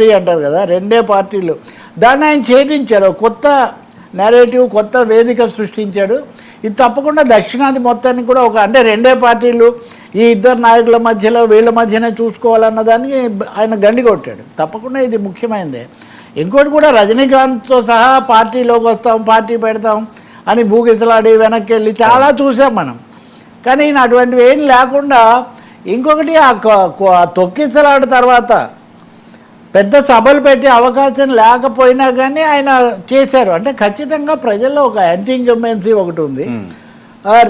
అంటారు కదా, రెండే పార్టీలు. దాన్ని ఆయన ఛేదించారు, కొత్త నేరేటివ్, కొత్త వేదిక సృష్టించాడు. ఇది తప్పకుండా దక్షిణాది మొత్తానికి కూడా అంటే రెండే పార్టీలు, ఈ ఇద్దరు నాయకుల మధ్యలో వీళ్ళ మధ్యనే చూసుకోవాలన్న దానికి ఆయన గండి కొట్టాడు. తప్పకుండా ఇది ముఖ్యమైనదే. ఇంకోటి కూడా, రజనీకాంత్తో సహా పార్టీలోకి వస్తాం, పార్టీ పెడతాం అని బూగిసలాడి వెనక్కి వెళ్ళి చాలా చూసాం మనం. కానీ ఈయన అటువంటివి ఏం లేకుండా, ఇంకొకటి ఆ తొక్కిసలాట తర్వాత పెద్ద సభలు పెట్టే అవకాశం లేకపోయినా కానీ ఆయన చేశారు. అంటే ఖచ్చితంగా ప్రజల్లో ఒక యాంటీ ఇన్కంబెన్సీ ఒకటి ఉంది.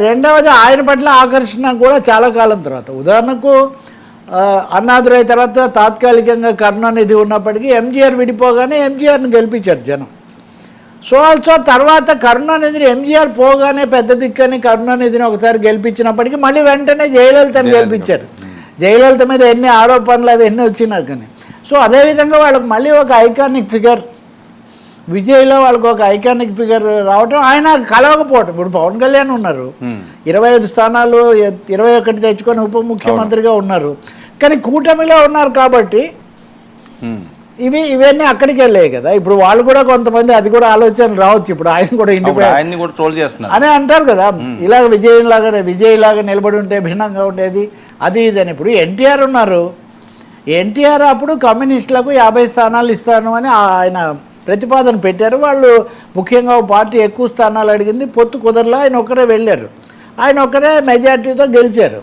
రెండవది, ఆయన పట్ల ఆకర్షణ కూడా చాలా కాలం తర్వాత. ఉదాహరణకు అన్నాదురై తర్వాత తాత్కాలికంగా కరుణానిధి ఉన్నప్పటికీ ఎంజీఆర్ విడిపోగానే ఎంజీఆర్ని గెలిపించారు జనం. సో ఆల్సో తర్వాత కరుణానిధిని ఎంజీఆర్ పోగానే పెద్ద దిక్కని కరుణానిధిని ఒకసారి గెలిపించినప్పటికీ మళ్ళీ వెంటనే జయలలితని గెలిపించారు. జయలలిత మీద ఎన్ని ఆరోపణలు అవి ఎన్ని వచ్చినా కానీ. సో అదేవిధంగా వాళ్ళకి మళ్ళీ ఒక ఐకానిక్ ఫిగర్, విజయ్లో వాళ్ళకి ఒక ఐకానిక్ ఫిగర్ రావటం, ఆయన కలవకపోవటం. ఇప్పుడు పవన్ కళ్యాణ్ ఉన్నారు, 25 స్థానాలు 21 తెచ్చుకొని ఉప ముఖ్యమంత్రిగా ఉన్నారు, కానీ కూటమిలో ఉన్నారు కాబట్టి ఇవన్నీ అక్కడికి వెళ్ళాయి కదా. ఇప్పుడు వాళ్ళు కూడా కొంతమంది అది కూడా ఆలోచన రావచ్చు. ఇప్పుడు ఆయన కూడా ఇండిపెండెంట్ అని అంటారు కదా, ఇలాగ విజయ్ లాగా నిలబడి ఉంటే భిన్నంగా ఉండేది అది ఇదని. ఇప్పుడు ఎన్టీఆర్ ఉన్నారు, ఎన్టీఆర్ అప్పుడు కమ్యూనిస్టులకు 50 స్థానాలు ఇస్తాను అని ఆయన ప్రతిపాదన పెట్టారు. వాళ్ళు ముఖ్యంగా పార్టీ ఎక్కువ స్థానాలు అడిగింది, పొత్తు కుదరలా, ఆయన ఒక్కరే వెళ్ళారు, ఆయన ఒక్కరే మెజార్టీతో గెలిచారు.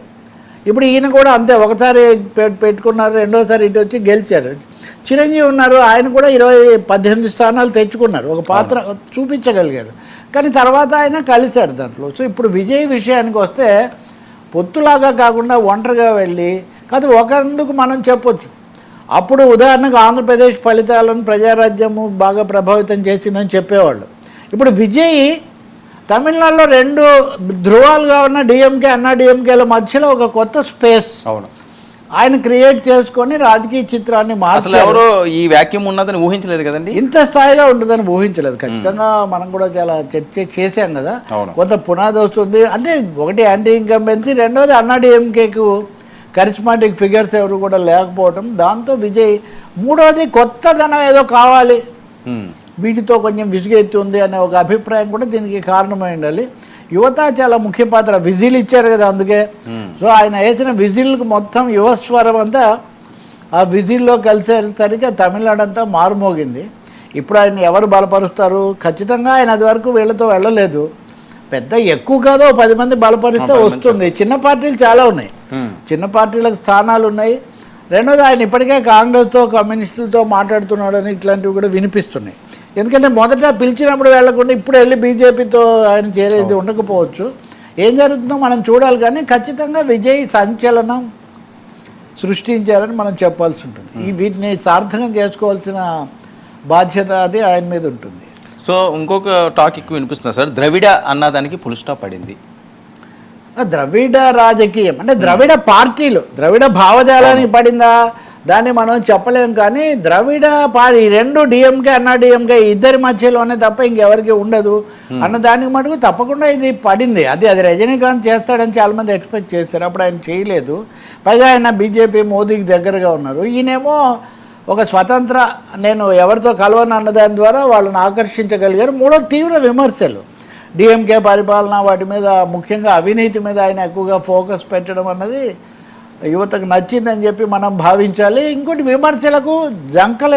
ఇప్పుడు ఈయన కూడా అంతే, ఒకసారి పెట్టుకున్నారు, రెండోసారి ఇటు వచ్చి గెలిచారు. చిరంజీవి ఉన్నారు, ఆయన కూడా 18 స్థానాలు తెచ్చుకున్నారు, ఒక పాత్ర చూపించగలిగారు. కానీ తర్వాత ఆయన కలిశారు దాంట్లో. సో ఇప్పుడు విజయ్ విషయానికి వస్తే పొత్తులాగా కాకుండా ఒంటరిగా వెళ్ళి కాదు ఒకందుకు మనం చెప్పొచ్చు. అప్పుడు ఉదాహరణకు ఆంధ్రప్రదేశ్ ఫలితాలను ప్రజారాజ్యము బాగా ప్రభావితం చేసిందని చెప్పేవాళ్ళు. ఇప్పుడు విజయ్ తమిళనాడులో 2 ధృవాలుగా ఉన్న డిఎంకే అన్నా డిఎంకేల మధ్యలో ఒక కొత్త స్పేస్ ఆయన క్రియేట్ చేసుకొని రాజకీయ చిత్రాన్ని ఎవరో ఈ వ్యాక్యూమ్ ఉన్నదని ఊహించలేదు కదండి, ఇంత స్థాయిలో ఉంటుందని ఊహించలేదు. ఖచ్చితంగా మనం కూడా చాలా చర్చ చేసాం కదా, కొంత పునాది వస్తుంది. అంటే ఒకటి యాంటీ ఇన్కంబెన్సీ, రెండవది అన్నా డిఎంకేకు కరిస్మాటిక్ ఫిగర్స్ ఎవరు కూడా లేకపోవటం, దాంతో విజయ్. మూడవది, కొత్తదనం ఏదో కావాలి, వీటితో కొంచెం విసుగెత్తుంది అనే ఒక అభిప్రాయం కూడా దీనికి కారణమై ఉండాలి. యువత చాలా ముఖ్య పాత్ర, విజిల్ ఇచ్చారు కదా అందుకే. సో ఆయన వేసిన విజిల్కి మొత్తం యువస్వరం అంతా ఆ విజిల్లో కలిసేసరికి తమిళనాడు అంతా మారుమోగింది. ఇప్పుడు ఆయన ఎవరు బలపరుస్తారు? ఖచ్చితంగా ఆయన అది వరకు వీళ్ళతో వెళ్ళలేదు, పెద్ద ఎక్కువ కాదో 10 మంది బలపరిస్తే వస్తుంది. చిన్న పార్టీలు చాలా ఉన్నాయి, చిన్న పార్టీలకు స్థానాలు ఉన్నాయి. రెండోది, ఆయన ఇప్పటికే కాంగ్రెస్తో కమ్యూనిస్టులతో మాట్లాడుతున్నాడని ఇట్లాంటివి కూడా వినిపిస్తున్నాయి. ఎందుకంటే మొదట పిలిచినప్పుడు వెళ్లకుండా ఇప్పుడు వెళ్ళి బీజేపీతో ఆయన చేరేది ఉండకపోవచ్చు. ఏం జరుగుతుందో మనం చూడాలి. కానీ ఖచ్చితంగా విజయ్ సంచలనం సృష్టించారని మనం చెప్పాల్సి ఉంటుంది. వీటిని సార్థకం చేసుకోవాల్సిన బాధ్యత అది ఆయన మీద ఉంటుంది. సో ఇంకొక టాక్ ఎక్కువ వినిపిస్తున్నా సార్, ద్రవిడ అన్నదానికి ఫుల్ స్టాప్ పడింది. ద్రవిడ రాజకీయం అంటే ద్రవిడ పార్టీలు, ద్రవిడ భావజాలానికి పడిందా దాన్ని మనం చెప్పలేం. కానీ ద్రవిడ పార్టీ 2 డిఎంకే అన్నా డిఎంకే ఇద్దరి మధ్యలోనే తప్ప ఇంకెవరికి ఉండదు అన్న దానికి మటుకు తప్పకుండా ఇది పడింది. అది రజనీకాంత్ చేస్తాడని చాలామంది ఎక్స్పెక్ట్ చేశారు, అప్పుడు ఆయన చేయలేదు. పైగా ఆయన బీజేపీ మోదీకి దగ్గరగా ఉన్నారు. ఈయనేమో ఒక స్వతంత్ర, నేను ఎవరితో కలవను అన్న దాని ద్వారా వాళ్ళని ఆకర్షించగలిగారు. మూడో, తీవ్ర విమర్శలు డిఎంకే పరిపాలన, వాటి మీద ముఖ్యంగా అవినీతి మీద ఆయన ఎక్కువగా ఫోకస్ పెట్టడం అన్నది యువతకు నచ్చిందని చెప్పి మనం భావించాలి. ఇంకోటి, విమర్శలకు జంకలే